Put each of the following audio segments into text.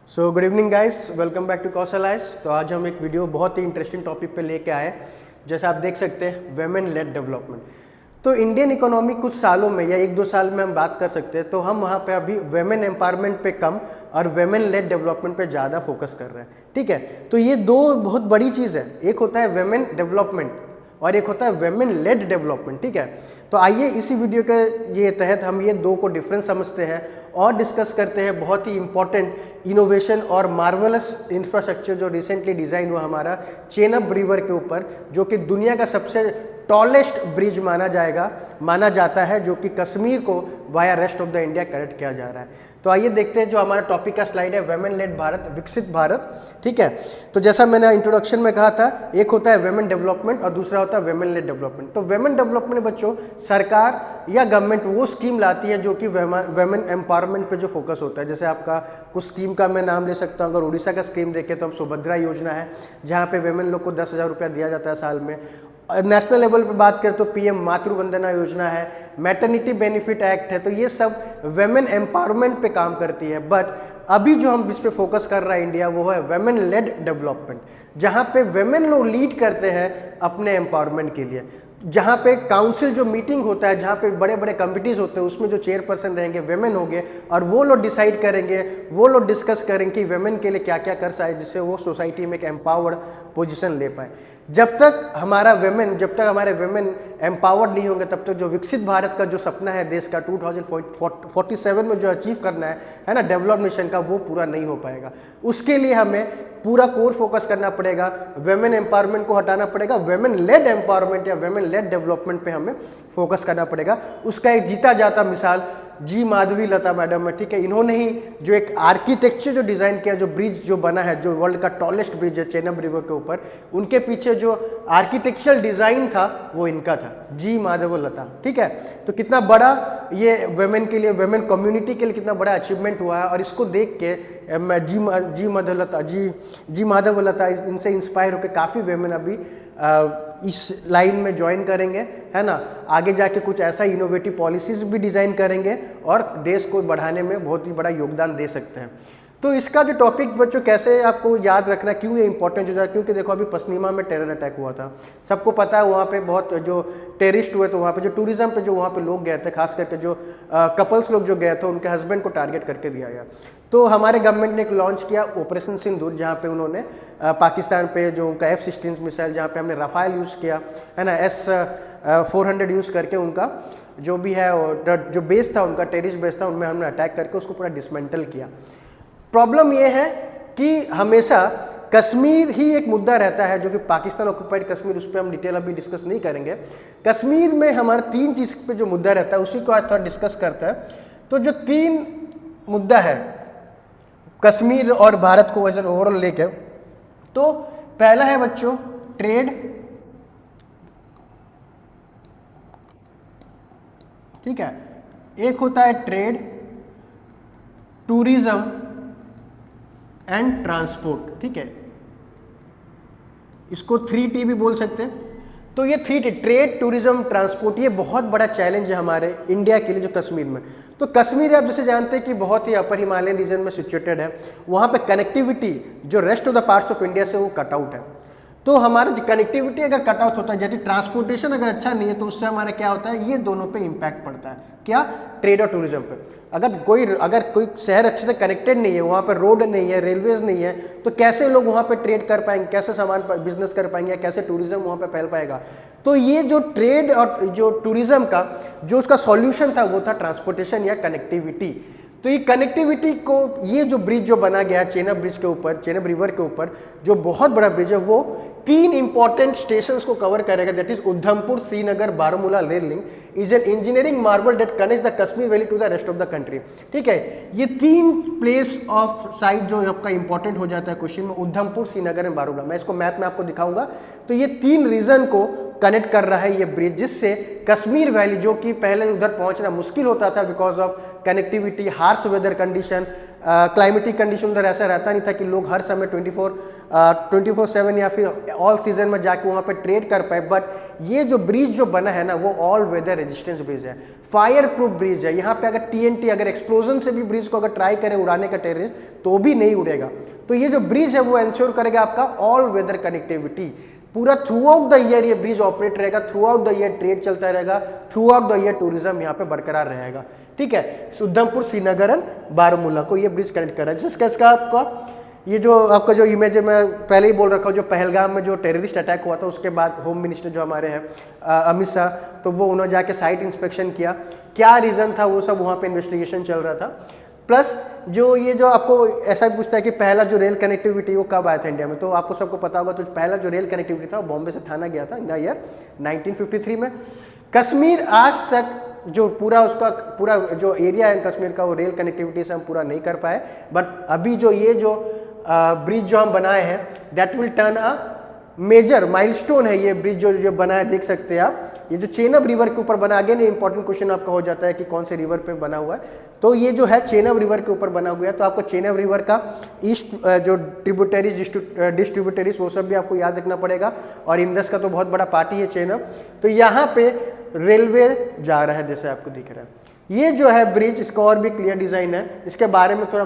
So good evening guys, welcome back to Kaushal ice. तो आज हम एक वीडियो बहुत ही इंटरेस्टिंग टॉपिक पे लेके आए। जैसे आप देख सकते हैं, वेमेन लेड डेवलपमेंट। तो इंडियन इकोनॉमी कुछ सालों में या एक दो साल में हम बात कर सकते हैं, तो हम वहाँ पे अभी वेमेन एम्पावरमेंट पे कम और वेमेन लेड डेवलपमेंट पे ज़्यादा फोकस कर रहे हैं। ठीक है, तो ये दो बहुत बड़ी चीज़ है। एक होता है वेमेन डेवलपमेंट और एक होता है वेमेन लेड डेवलपमेंट। ठीक है, तो आइए इसी वीडियो के ये तहत हम ये दो को डिफरेंस समझते हैं और डिस्कस करते हैं बहुत ही इंपॉर्टेंट इनोवेशन और मार्वलस इंफ्रास्ट्रक्चर जो रिसेंटली डिज़ाइन हुआ हमारा चेनाब रिवर के ऊपर, जो कि दुनिया का सबसे टॉलेस्ट ब्रिज माना जाता है, जो कि कश्मीर को via rest of the India connect किया जा रहा है। तो आइए देखते हैं जो हमारा टॉपिक का स्लाइड है, वेमेन लेड भारत, विकसित भारत। ठीक है, तो जैसा मैंने इंट्रोडक्शन में कहा था, एक होता है वेमेन डेवलपमेंट और दूसरा होता है वेमेन लेड डेवलपमेंट। तो वेमेन डेवलपमेंट बच्चों, सरकार या गवर्नमेंट वो स्कीम लाती है जो कि वेमेन एम्पावरमेंट पे जो फोकस होता है। जैसे आपका कुछ स्कीम का मैं नाम ले सकता हूँ। अगर उड़ीसा का स्कीम देखें तो हम सुभद्रा योजना है, जहाँ पे वेमेन लोग को 10,000 रुपया दिया जाता है साल में। नेशनल लेवल पे बात करें तो पीएम मातृ वंदना योजना है, मैटरनिटी बेनिफिट एक्ट है। तो ये सब वेमेन एम्पावरमेंट पे काम करती है। बट अभी जो हम इस पे फोकस कर रहा है इंडिया, वो है वेमेन लेड डेवलपमेंट, जहाँ पे वेमेन लोग लीड करते हैं अपने एम्पावरमेंट के लिए। जहाँ पे काउंसिल जो मीटिंग होता है, जहाँ पे बड़े बड़े कमिटीज़ होते हैं, उसमें जो चेयरपर्सन रहेंगे वेमेन होंगे और वो लोग डिसाइड करेंगे, वो लोग डिस्कस करेंगे कि वेमेन के लिए क्या क्या कर सकते, जिससे वो सोसाइटी में एक एम्पावर्ड पोजीशन ले पाए। जब तक हमारे वेमेन एम्पावर्ड नहीं होंगे, तब तक जो विकसित भारत का जो सपना है देश का 2047 में जो अचीव करना है ना, डेवलप नेशन का, वो पूरा नहीं हो पाएगा। उसके लिए हमें पूरा कोर फोकस करना पड़ेगा, वेमेन एम्पावरमेंट को हटाना पड़ेगा, वेमेन लेड एम्पावरमेंट या वेमेन लेड डेवलपमेंट पे हमें फोकस करना पड़ेगा। उसका एक जीता जाता मिसाल जी माधवी लता मैडम है। ठीक है, इन्होंने ही जो एक आर्किटेक्चर जो डिज़ाइन किया, जो ब्रिज जो बना है, जो वर्ल्ड का टॉलेस्ट ब्रिज है चेनाब रिवर के ऊपर, उनके पीछे जो आर्किटेक्चरल डिज़ाइन था वो इनका था, जी माधव लता। ठीक है, तो कितना बड़ा ये वेमेन के लिए, वेमेन कम्युनिटी के लिए कितना बड़ा अचीवमेंट हुआ है। और इसको देख के मैं जी माधव लता इनसे इंस्पायर होकर काफ़ी वेमेन अभी इस लाइन में ज्वाइन करेंगे, है ना। आगे जाके कुछ ऐसा इनोवेटिव पॉलिसीज भी डिज़ाइन करेंगे और देश को बढ़ाने में बहुत ही बड़ा योगदान दे सकते हैं। तो इसका जो टॉपिक बच्चों कैसे आपको याद रखना, क्यों ये इंपॉर्टेंट हो जाए, क्योंकि देखो अभी पश्चिमा में टेरर अटैक हुआ था, सबको पता है। वहाँ पे बहुत जो टेररिस्ट हुए, तो वहाँ पे जो टूरिज्म पे जो वहाँ पे लोग गए थे, खास करके जो कपल्स लोग जो गए थे, उनके हस्बैंड को टारगेट करके दिया गया। तो हमारे गवर्नमेंट ने एक लॉन्च किया ऑपरेशन सिंदूर, जहाँ पे उन्होंने पाकिस्तान पे जो उनका F-16 मिसाइल, जहाँ पे हमने राफेल यूज़ किया, है ना, S-400 यूज़ करके उनका जो भी है जो बेस था, उनका टेररिस्ट बेस था, उनमें हमने अटैक करके उसको पूरा डिसमेंटल किया। प्रॉब्लम यह है कि हमेशा कश्मीर ही एक मुद्दा रहता है, जो कि पाकिस्तान ऑक्युपाइड कश्मीर, उस पर हम डिटेल अभी डिस्कस नहीं करेंगे। कश्मीर में हमारा 3 चीज़ पे जो मुद्दा रहता है, उसी को आज थोड़ा डिस्कस करता है। तो जो 3 मुद्दा है कश्मीर और भारत को एज एन ओवरऑल लेके, तो पहला है बच्चों ट्रेड। ठीक है, एक होता है ट्रेड, टूरिज्म एंड ट्रांसपोर्ट। ठीक है, इसको 3T भी बोल सकते हैं। तो ये 3T, ट्रेड, टूरिज्म, ट्रांसपोर्ट, ये बहुत बड़ा चैलेंज है हमारे इंडिया के लिए, जो कश्मीर में। तो कश्मीर आप जैसे जानते हैं कि बहुत ही अपर हिमालयन रीजन में सिचुएटेड है। वहाँ पे कनेक्टिविटी जो rest of the parts of India से वो कट आउट है। तो हमारा जो कनेक्टिविटी अगर कट आउट होता है, जैसे ट्रांसपोर्टेशन अगर अच्छा नहीं है, तो उससे हमारा क्या होता है, ये दोनों पे इम्पैक्ट पड़ता है। क्या? ट्रेड और टूरिज्म पे। अगर कोई शहर अच्छे से कनेक्टेड नहीं है, वहाँ पर रोड नहीं है, रेलवेज नहीं है, तो कैसे लोग वहाँ पे ट्रेड कर पाएंगे, कैसे सामान बिजनेस कर पाएंगे, या कैसे टूरिज्म वहाँ पे फैल पाएगा। तो ये जो ट्रेड और जो टूरिज्म का जो उसका सॉल्यूशन था, वो था ट्रांसपोर्टेशन या कनेक्टिविटी। तो ये कनेक्टिविटी को, ये जो ब्रिज जो बना गया है चेनाब ब्रिज के ऊपर, चेनाब रिवर के ऊपर, जो बहुत बड़ा ब्रिज है, वो 3 इंपॉर्टेंट स्टेशंस को कवर करेगा। That is Udhampur, Srinagar, Baramulla rail link is an engineering marvel that connects the Kashmir valley to the rest of the country. ठीक है, ये 3 प्लेस ऑफ साइट जो आपका इंपॉर्टेंट हो जाता है क्वेश्चन में, उधमपुर, श्रीनगर एंड बारामूला। मैं इसको मैप में आपको दिखाऊंगा। तो ये 3 रीजन को कनेक्ट कर रहा है ये ब्रिज, जिससे कश्मीर वैली, जो कि पहले उधर पहुंचना मुश्किल होता था because of connectivity, harsh weather condition, climatic condition उधर ऐसा रहता नहीं था कि लोग हर समय 24/7 या फिर ऑल सीजन में जाके वहाँ पे ट्रेड कर पाए। बट ये जो ब्रिज जो बना है ना वो ऑल वेदर रेजिस्टेंस ब्रिज है, फायर प्रूफ ब्रिज है। यहाँ पे अगर TNT अगर एक्सप्लोजन से भी ब्रिज को अगर ट्राई करे उड़ाने का टेररिस्ट तो भी नहीं उड़ेगा। तो ये जो ब्रिज है वो इंश्योर करेगा आपका ऑल वेदर कनेक्टिविटी। पूरा थ्रू आउट द ईयर ये ब्रिज ऑपरेट रहेगा, through out the year trade चलता रहेगा, through out the year tourism यहाँ पे बरकरार रहेगा। ठीक है, उधमपुर, श्रीनगर एंड बारामूला को ये ब्रिज कनेक्ट कर रहा है। जिसका इसका आपका ये जो आपका जो इमेज है मैं पहले ही बोल रखा हूँ, जो पहलगाम में जो टेररिस्ट अटैक हुआ था उसके बाद होम मिनिस्टर जो हमारे हैं अमित शाह, तो वो उन्होंने जाके साइट इंस्पेक्शन किया, क्या रीज़न था वो सब वहाँ पे इन्वेस्टिगेशन चल रहा था। प्लस जो ये जो आपको ऐसा भी पूछता है कि पहला जो रेल कनेक्टिविटी वो कब आया था इंडिया में, तो आपको सबको पता होगा। तो पहला जो रेल कनेक्टिविटी था वो बॉम्बे से थाना गया था इन द ईयर 1953 में। कश्मीर आज तक जो पूरा उसका पूरा जो एरिया है कश्मीर का वो रेल कनेक्टिविटी से हम पूरा नहीं कर पाए। बट अभी जो ये जो ब्रिज जो हम बनाए हैं that will turn a major milestone है। ये ब्रिज जो बना है देख सकते हैं आप, ये जो चेनाब रिवर के ऊपर बना, अगेन इंपॉर्टेंट क्वेश्चन आपका हो जाता है कि कौन से रिवर पे बना हुआ है। तो ये जो है चेनाब रिवर के ऊपर बना हुआ है। तो आपको चेनाब रिवर का ईस्ट जो ट्रिब्यूटरीज डिस्ट्रीब्यूटरीज वो सब भी आपको याद रखना पड़ेगा। और इंदस का तो बहुत बड़ा पार्टी है चेनाब। तो यहाँ पे रेलवे जा रहा है जैसे आपको दिख रहा है। ये जो है ब्रिज इसका और भी क्लियर डिजाइन है, इसके बारे में थोड़ा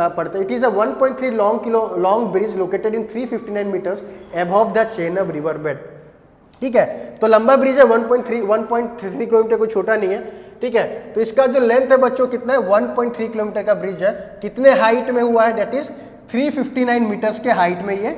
पढ़ते हैं। It is a 1.3 long bridge located in 359 metres above the Chenab river bed. ठीक है, तो लंबा ब्रिज है 1.3 किलोमीटर, कोई छोटा नहीं है। ठीक है, तो इसका जो लेंथ है बच्चों कितना है, 1.3 किलोमीटर का ब्रिज है। कितने हाइट में हुआ है, दैट इज 359 मीटर्स के हाइट में ये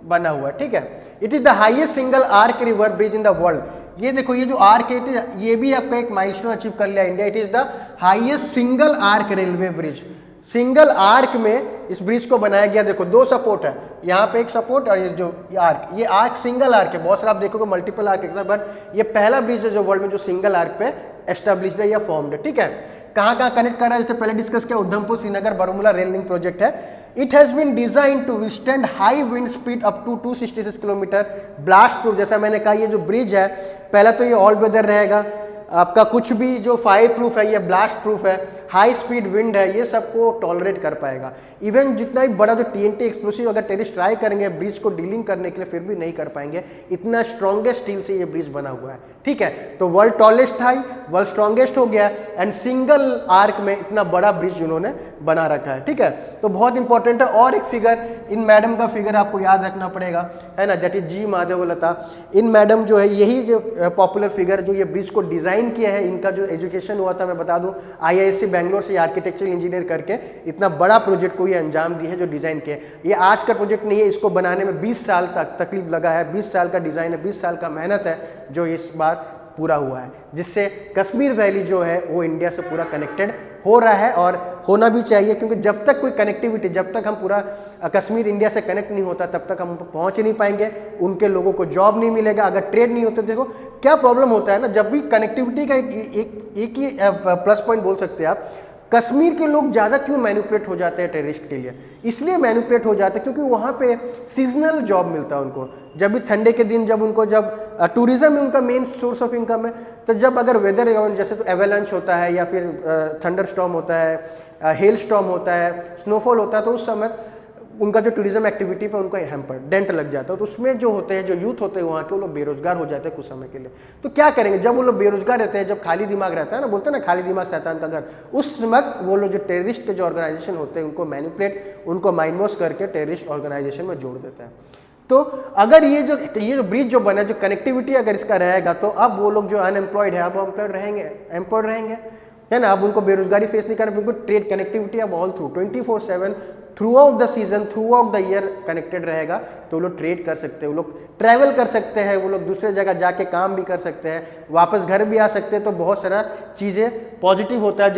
बना हुआ है। ठीक है, it is the highest single arc river bridge in the world. ये देखो ये जो आर्क है ये भी आपका एक माइलस्टोन अचीव कर लिया India. It is the highest single arc railway bridge. Single arc में इस ब्रिज को बनाया गया। देखो दो सपोर्ट है, यहाँ पे एक सपोर्ट और ये जो आर्क, ये आर्क सिंगल आर्क है। बहुत सारा आप देखोगे मल्टीपल आर्क है, बट ये पहला ब्रिज है जो वर्ल्ड में जो सिंगल आर्क पे एस्टेब्लिश्ड है या फॉर्म्ड है। ठीक है, कहाँ कहाँ कनेक्ट कर रहा है इससे पहले डिस्कस किया, Udhampur, Srinagar, Baramulla rail link project है। It has been design to withstand high wind speed up to 266 kilometre, blast proof. जैसा मैंने कहा ये जो ब्रिज है पहला तो ये ऑल वेदर रहेगा, आपका कुछ भी जो फायर प्रूफ है, ये ब्लास्ट प्रूफ है, हाई स्पीड विंड है, ये सबको टॉलरेट कर पाएगा। इवन जितना भी बड़ा जो TNT एक्सप्लोसिव अगर टेररिस्ट ट्राई करेंगे ब्रिज को डीलिंग करने के लिए फिर भी नहीं कर पाएंगे, इतना स्ट्रॉन्गेस्ट स्टील से ये ब्रिज बना हुआ है। ठीक है, तो वर्ल्ड टॉलेस्ट था, वर्ल्ड स्ट्रॉन्गेस्ट हो गया एंड सिंगल आर्क में इतना बड़ा ब्रिज उन्होंने बना रखा है। ठीक है, तो बहुत इंपॉर्टेंट है। और एक फिगर, इन मैडम का फिगर आपको याद रखना पड़ेगा, है ना, दैट इज जी माधवलता। इन मैडम जो है यही जो पॉपुलर फिगर जो ये ब्रिज को डिजाइन किया है, इनका जो एजुकेशन हुआ था मैं बता दूं IISc बैंगलोर से आर्किटेक्चरल इंजीनियर करके इतना बड़ा प्रोजेक्ट को ये अंजाम दी है जो डिजाइन किया है। ये आज का प्रोजेक्ट नहीं है, इसको बनाने में 20 साल तक तकलीफ लगा है, 20 साल का डिजाइन है, 20 साल का मेहनत है जो इस बार पूरा हुआ है, जिससे कश्मीर वैली जो है वो इंडिया से पूरा कनेक्टेड हो रहा है और होना भी चाहिए। क्योंकि जब तक कोई कनेक्टिविटी, जब तक हम पूरा कश्मीर इंडिया से कनेक्ट नहीं होता तब तक हम पहुंच नहीं पाएंगे, उनके लोगों को जॉब नहीं मिलेगा, अगर ट्रेड नहीं होते। देखो क्या प्रॉब्लम होता है ना, जब भी कनेक्टिविटी का एक ही प्लस पॉइंट बोल सकते हैं आप, कश्मीर के लोग ज़्यादा क्यों मैनिपुलेट हो जाते हैं टेररिस्ट के लिए, इसलिए मैनिपुलेट हो जाते हैं क्योंकि वहाँ पे सीजनल जॉब मिलता है उनको। जब भी ठंडे के दिन जब उनको जब टूरिज्म ही उनका मेन सोर्स ऑफ इनकम है, तो जब अगर वेदर जैसे तो एवेलांच होता है या फिर थंडर स्टॉर्म होता है, हेल स्टॉर्म होता है, स्नोफॉल होता है, तो उस समय उनका जो टूरिज्म एक्टिविटी पे उनका हैम्पर डेंट लग जाता है। तो उसमें जो होते हैं, जो यूथ होते हैं वहाँ के, वो लोग बेरोजगार हो जाते हैं कुछ समय के लिए। तो क्या करेंगे जब वो लोग बेरोजगार रहते हैं, जब खाली दिमाग रहता है ना, बोलते हैं ना खाली दिमाग शैतान का घर, उस वक्त वो लोग जो टेररिस्ट के जो ऑर्गेनाइजेशन होते हैं उनको मैनिपुलेट, उनको माइंड वॉश करके टेररिस्ट ऑर्गेनाइजेशन में जोड़ देता है। तो अगर ये जो ब्रिज जो बना, जो कनेक्टिविटी अगर इसका रहेगा, तो अब वो लोग जो अनएम्प्लॉयड है अब एम्प्लॉयड रहेंगे, एम्प्लॉयड रहेंगे, है ना। अब उनको बेरोजगारी फेस नहीं करना, उनको ट्रेड कनेक्टिविटी अब all through 24/7 through out the season, through out the year connected रहेगा। तो वो लोग ट्रेड कर सकते हैं, वो लोग ट्रैवल कर सकते हैं, वो लोग दूसरे जगह जाके काम भी कर सकते हैं, वापस घर भी आ सकते हैं। तो बहुत सारा चीज़ें पॉजिटिव होता है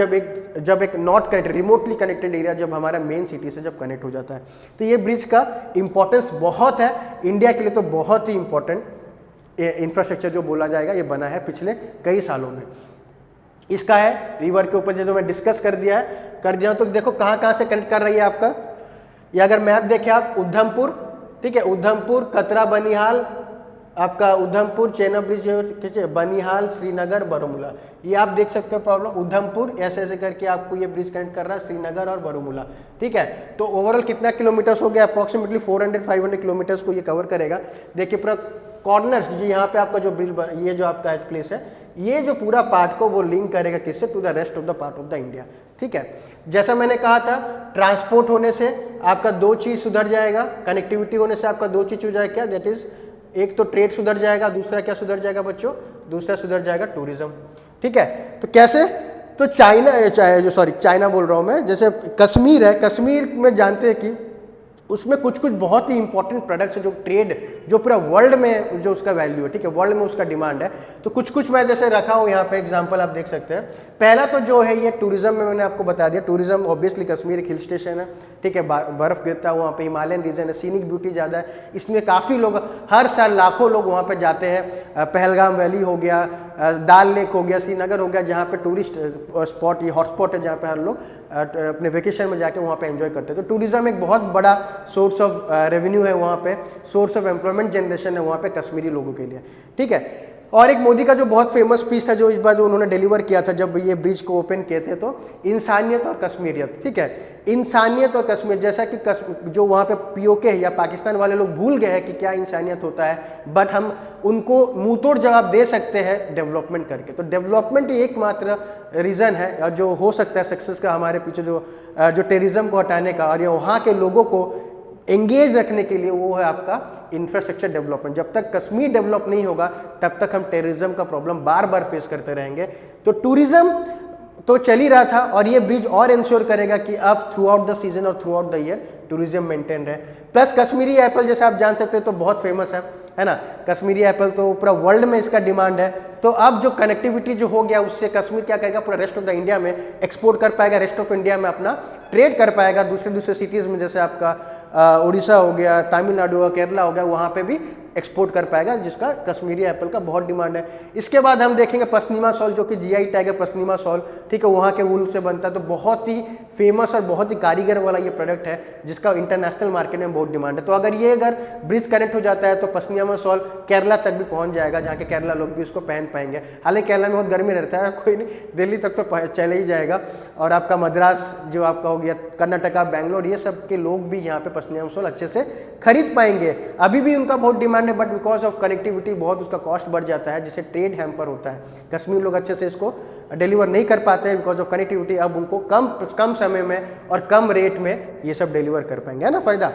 जब एक not connected, remotely connected area जब हमारा मेन सिटी से जब कनेक्ट हो जाता है। तो ये ब्रिज का इंपॉर्टेंस बहुत है इंडिया के लिए, तो बहुत ही इंपॉर्टेंट इंफ्रास्ट्रक्चर जो बोला जाएगा ये बना है पिछले कई सालों में। इसका है रिवर के ऊपर, जैसे मैं डिस्कस कर दिया। तो देखो कहाँ कहाँ से कनेक्ट कर रही है आपका, ये अगर मैप देखें आप, उधमपुर, ठीक है, उधमपुर, कतरा, बनिहाल, आपका उधमपुर चेना ब्रिज, बनिहाल, श्रीनगर, बारामूला, ये आप देख सकते हो प्रॉब्लम। उधमपुर ऐसे ऐसे करके आपको ये ब्रिज कनेक्ट कर रहा है श्रीनगर और बारामूला, ठीक है। तो ओवरऑल कितना किलोमीटर्स हो गया, अप्रॉक्सीमेटली 400-500 किलोमीटर्स को ये कवर करेगा। देखिए पूरा कॉर्नर्स जो यहाँ पे आपका जो ब्रिज, ये जो आपका प्लेस है, ये जो पूरा पार्ट को वो लिंक करेगा किससे, to the rest of the part of the India, ठीक है। जैसा मैंने कहा था, ट्रांसपोर्ट होने से आपका दो चीज सुधर जाएगा, कनेक्टिविटी होने से आपका दो चीज हो जाएगा, क्या, दैट इज एक तो ट्रेड सुधर जाएगा, दूसरा क्या सुधर जाएगा बच्चों, दूसरा सुधर जाएगा टूरिज्म, ठीक है। तो कैसे, तो चाइना बोल रहा हूं मैं, जैसे कश्मीर है, कश्मीर में जानते हैं कि उसमें कुछ कुछ बहुत ही इंपॉर्टेंट प्रोडक्ट्स है जो ट्रेड, जो पूरा वर्ल्ड में जो उसका वैल्यू है, ठीक है, वर्ल्ड में उसका डिमांड है। तो कुछ कुछ मैं जैसे रखा हूँ यहाँ पे एग्जांपल आप देख सकते हैं। पहला तो जो है ये टूरिज्म में मैंने आपको बता दिया, टूरिज्म ऑब्वियसली कश्मीर एक हिल स्टेशन है, ठीक है, बर्फ गिरता है वहाँ पे, हिमालयन रीजन है, सीनिक ब्यूटी ज़्यादा है, इसमें काफ़ी लोग हर साल लाखों लोग वहाँ पर जाते हैं। पहलगाम वैली हो गया, दाल लेक हो गया, श्रीनगर हो गया, जहाँ पे टूरिस्ट स्पॉट, ये हॉटस्पॉट है जहाँ पे हर लोग अपने वेकेशन में जाके वहाँ पे एंजॉय करते हैं। तो टूरिज्म एक बहुत बड़ा सोर्स ऑफ रेवेन्यू है वहाँ पे, सोर्स ऑफ एम्प्लॉयमेंट जनरेशन है वहाँ पे कश्मीरी लोगों के लिए, ठीक है। और एक मोदी का जो बहुत फेमस स्पीच था जो इस बार जो उन्होंने डिलीवर किया था जब ये ब्रिज को ओपन किए थे, तो इंसानियत और कश्मीरियत, ठीक है, इंसानियत और कश्मीर, जैसा कि जो वहाँ पे पीओके या पाकिस्तान वाले लोग भूल गए हैं कि क्या इंसानियत होता है, बट हम उनको मुंह तोड़ जवाब दे सकते हैं डेवलपमेंट करके। तो डेवलपमेंट एकमात्र रीज़न है जो हो सकता है सक्सेस का हमारे पीछे, जो टेररिज्म को हटाने का और ये वहाँ के लोगों को एंगेज रखने के लिए, वो है आपका इंफ्रास्ट्रक्चर डेवलपमेंट। जब तक कश्मीर डेवलप नहीं होगा तब तक हम टेररिज्म का प्रॉब्लम बार बार फेस करते रहेंगे। तो टूरिज्म तो चल ही रहा था और ये ब्रिज और इंश्योर करेगा कि अब थ्रू आउट द सीजन और through out the year tourism maintain रहे। प्लस कश्मीरी एप्पल जैसे आप जान सकते हो तो बहुत फेमस है ना, कश्मीरी एप्पल तो पूरा वर्ल्ड में इसका डिमांड है। तो अब जो कनेक्टिविटी जो हो गया उससे कश्मीर क्या करेगा, पूरा रेस्ट ऑफ द इंडिया में एक्सपोर्ट कर पाएगा, रेस्ट ऑफ इंडिया में अपना ट्रेड कर पाएगा दूसरे सिटीज़ में, जैसे आपका उड़ीसा हो गया, तमिलनाडु हो गया, केरला हो गया, वहाँ पे भी एक्सपोर्ट कर पाएगा, जिसका कश्मीरी एप्पल का बहुत डिमांड है। इसके बाद हम देखेंगे पश्मीना शॉल, जो कि जीआई टैग है पश्मीना शॉल, ठीक है, वहाँ के वूल से बनता है। तो बहुत ही फेमस और बहुत ही कारीगर वाला ये प्रोडक्ट है जिसका इंटरनेशनल मार्केट में बहुत डिमांड है। तो अगर ब्रिज कनेक्ट हो जाता है तो पश्मीना शॉल केरला तक भी पहुँच जाएगा, जहाँ के केरला लोग भी उसको पहन पाएंगे। हालांकि केरला में बहुत गर्मी रहता है, कोई नहीं, दिल्ली तक तो चले ही जाएगा। और आपका मद्रास जो आपका हो गया, कर्नाटका, बैंगलोर, ये सब के लोग भी यहाँ पे पश्मीना शॉल अच्छे से खरीद पाएंगे। अभी भी उनका बहुत डिमांड है, बट बिकॉज ऑफ कनेक्टिविटी बहुत उसका कॉस्ट बढ़ जाता है, जिससे ट्रेड हैम्पर होता है। कश्मीर लोग अच्छे से इसको डिलीवर नहीं कर पाते हैं बिकॉज ऑफ कनेक्टिविटी। अब उनको कम समय में और कम रेट में ये सब डिलीवर कर पाएंगे, है ना फायदा।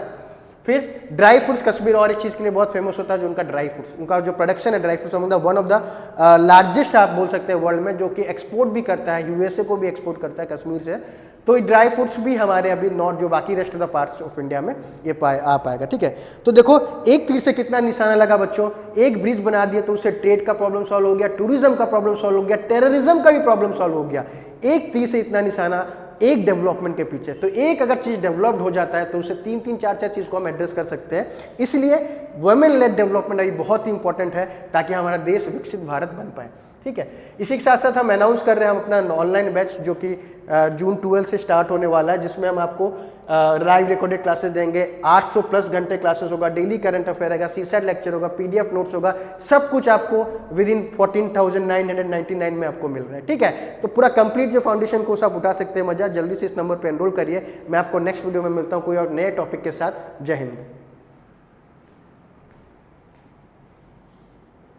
फिर ड्राई फ्रूट्स, कश्मीर और एक चीज़ के लिए बहुत फेमस होता है, जो उनका ड्राई फ्रूट्स, उनका जो प्रोडक्शन है dry fruits, one of the largest आप बोल सकते हैं वर्ल्ड में, जो कि एक्सपोर्ट भी करता है, यूएसए को भी एक्सपोर्ट करता है कश्मीर से। तो ड्राई फ्रूट्स भी हमारे अभी नॉर्थ, जो बाकी rest of the parts of India में ये आ पाएगा, ठीक है। तो देखो एक तीर से कितना निशाना लगा बच्चों, एक ब्रिज बना दिया तो उससे ट्रेड का प्रॉब्लम सॉल्व हो गया, टूरिज्म का प्रॉब्लम सॉल्व हो गया, टेररिज्म का भी प्रॉब्लम सॉल्व हो गया। एक तीर से इतना निशाना एक डेवलपमेंट के पीछे। तो एक अगर चीज डेवलप्ड हो जाता है तो उसे 3-4 चीज को हम एड्रेस कर सकते हैं। इसलिए वुमेन लेड डेवलपमेंट अभी बहुत ही इंपॉर्टेंट है ताकि हमारा देश विकसित भारत बन पाए, ठीक है। इसी के साथ साथ हम अनाउंस कर रहे हैं हम अपना ऑनलाइन बैच, जो कि जून 12 से स्टार्ट होने वाला है, जिसमें हम आपको लाइव रिकॉर्डेड क्लासेस देंगे। 800+ घंटे क्लासेस होगा, डेली करंट अफेयर होगा, सीसेट लेक्चर होगा, पीडीएफ नोट्स होगा, सब कुछ आपको विद इन 14,999 में आपको मिल रहा है, ठीक है। तो पूरा कंप्लीट जो फाउंडेशन कोर्स आप उठा सकते हैं मजा, जल्दी से इस नंबर पर एनरोल करिए। मैं आपको नेक्स्ट वीडियो में मिलता हूँ कोई और नए टॉपिक के साथ। जय हिंद।